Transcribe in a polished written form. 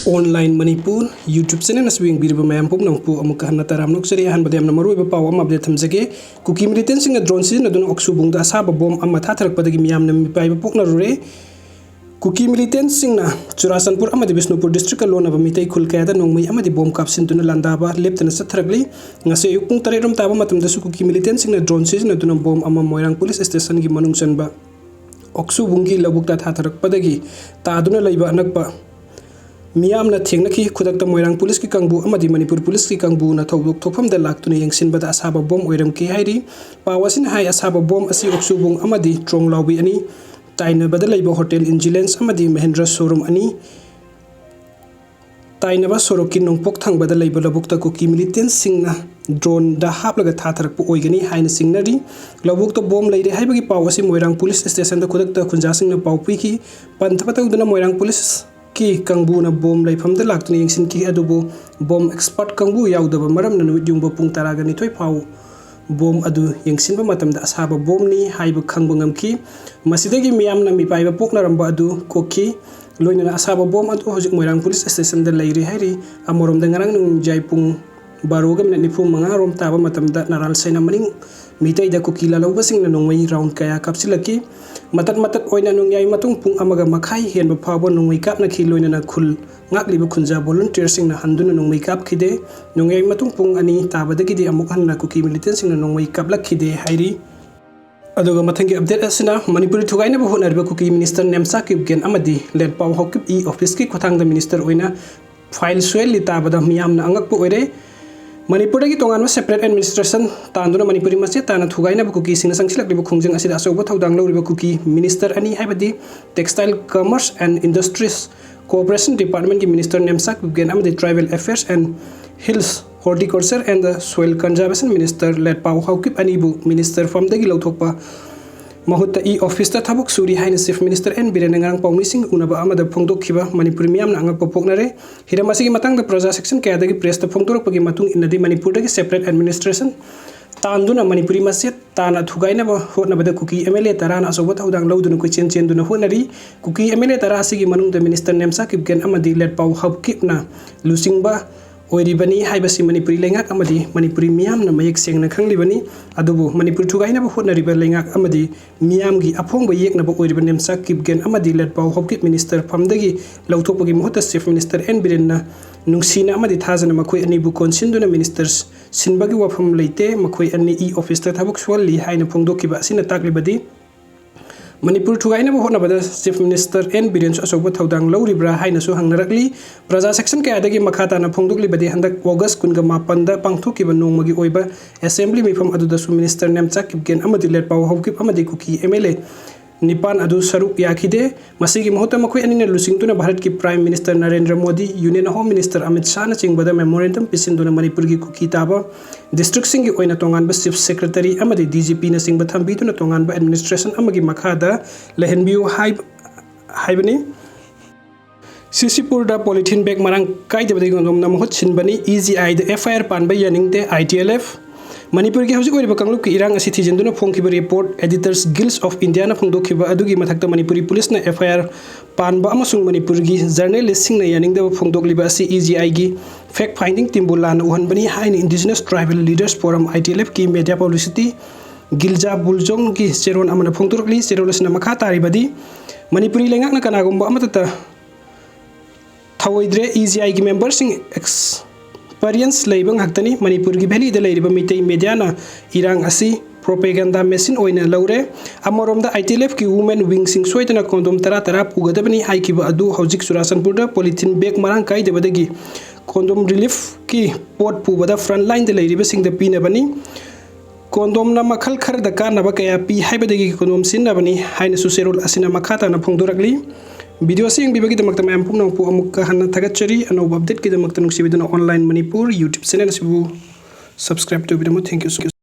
Online Manipur YouTube channel na swing birba mayam pum nang pu amuk hanna taram nok seri han badam na marui ba paw am update thamjage Kuki Millitantsingna drone Sijjanaduna Oxubungda Asaba Bom amma Thadarakpadagi Meeyam Meepaiba Poknaru Kuki Millitantsingna Churasanpur amadi Bishnupur district alone aba mitai khulkayada nongmai amadi bom kapsintuna landaba leptana sathragli ngase yukpung tarerum taba matamda su Kuki Millitantsingna drone Sijjanaduna bom amma Moirang police station gi manung chanba Oxubunggi labukta Thadarakpadagi taaduna laiba anakpa Meeyam na thengna ki khudakta Moirang police ki kangbu amadi Manipur police ki kangbu na thawdok thophamda laktuna yengsinbada Asaba Bom oiram ki hairi pawasin hai Asaba Bom asi Oxubung amadi trong lawbi ani taina bada laiba hotel Vigilance amadi Mahendra showroom ani taina ba sorokin nongpok thangbada laiba labukta Kuki Millitantsingna drone da haplaga thatharakpu oigani haina singnari labukta bom leire haibagi pawasi Moirang police station da khudakta khunjasingna pawpi ki panthapatawduna Moirang police ki kangbu na bom laifam da laktuna yengsin ki adubo bom expert kangbu yaudaba maram na nuit yungba pung taraga ni toy phaw bom adu yengsin ba matam da Asaba Bom ni haiba khangba ngamki masidagi Meeyam Meepaiba Poknaramba adu Kuki loina na Asaba Bom adu hojik Moirang police station da leiri hairi amorom da ngarang nung jaipung baroga minute nifu manga rom taba matam da naral saina maning mitai da Kuki lalauba sing na nongmai round kaya kapsilaki matat oina nung yai matung pung amaga makhai henba phabo nung makeup na khi loina na khul ngakliba khunja volunteer sing na handuna nung makeup khide nung yai matung pung ani tabadagi di amuk hanna Kuki Millitantsingna nung makeup la khide hairi aduga mathangi update asina Manipur thugaina ba honarba Kuki minister nemsa kibgen amadi led paw hokip e office ki khothangda minister oina file swell li tabada Meeyam na angakpu oire Manipur ki tongan separate administration tanduna Manipuri masjid tana thugaina ba Kuki singna sangsilak liba khungjang asida asoba thaudang lawriba Kuki minister ani haibadi textile commerce and industries cooperation department ki minister nemsak gen amadi tribal affairs and hills horticulture and the soil conservation minister led paw haukip ani bu minister from dagi lawthokpa mahutta e office ta thabuk suri haina chief minister n birenangang pawmising unaba amada phongdokhiba Manipur Meeyam na angak Poknare hiramasi gi matang da praja section kaya dagi press ta phongdorapagi matung inadi Manipur dagi separate administration tanduna Manipuri masjid tana thugaina ba hotna bada Kuki MLA tarana asoba thaudang lawduna ko chen duna honari Kuki MLA tara asigi manung da minister nemsa kipgen amadi led paw hapkip na lusingba oiribani haibasi Manipuri lengak amadi Manipuri Meeyam na mayek sengna khanglibani adubu Manipur thugaina ba hotnariba lengak amadi Meeyam gi aphongba yekna ba oiriba nemsa kipgen amadi led paw hopkip minister phamdagi lawthokpagi mohota chief minister n birenna nungsina amadi thajana makhoi ani bu konsinduna ministers sinbagi wafam leite makhoi ani e office ta thabuk swalli haina phongdokiba asina taklibadi Manipur thugaina ba hotna bada chief minister n biren asoba thaudang lawribra haina su hangnarakli praja section kaya dagi makhata na phongdokli badi handak August 18 da pangthokiba nongmagi oiba assembly mifam aduda su minister nemchak kipgen amadi led paw hokip amadi Kuki MLA Nipan adu saruk yakhide masigi mohota makhoi anina lusingtuna Bharat ki Prime Minister Narendra Modi Union Home Minister Amit Shah na chingbada memorandum pisinduna Manipur gi Kuki taba district sing gi oina tongan ba chief secretary amadi DGP na singba thambiduna tongan ba administration amagi makhada lehenbiu haibani Sisipur da polythene bag marang kaidebadi gongom na mohot chinbani EGI the FIR panba yaning de ITLF Manipur ki hausi oiriba kanglup ki irang asi thijenduna phongkiba report editors guilds of India na phongdokhiba adugi mathakta Manipuri police na FIR panba amasung Manipur gi journalist singna yaningda phongdokliba asi EGI gi fact finding team bulan uhanbani haina indigenous tribal leaders forum ITLF ki media publicity gilja buljong gi cheron amana phongdorkli cherolasna makha taribadi Manipuri lengak na kanagumba amatata thawoidre EGI gi members sing experience leibang haktani Manipur gi valley da leiriba mitai media na irang asi propaganda machine oina laure amorom da ITLF ki women wing sing soitana kondom tara pugadabani haikiba adu hojik Surasanpur da polythene bag marang kai debadagi kondom relief ki pot pubada front line da leiriba sing da pinabani kondom na makhal khar da kanaba kaya pi haibadagi kondom sinnabani haina suserol asina makhata na phongdorakli video sing bibagi damakta mayam pum nang pu amukka hanna thagachari anob update ki damakta nuksibiduna online Manipur YouTube channel sibu subscribe to video. Thank you so much.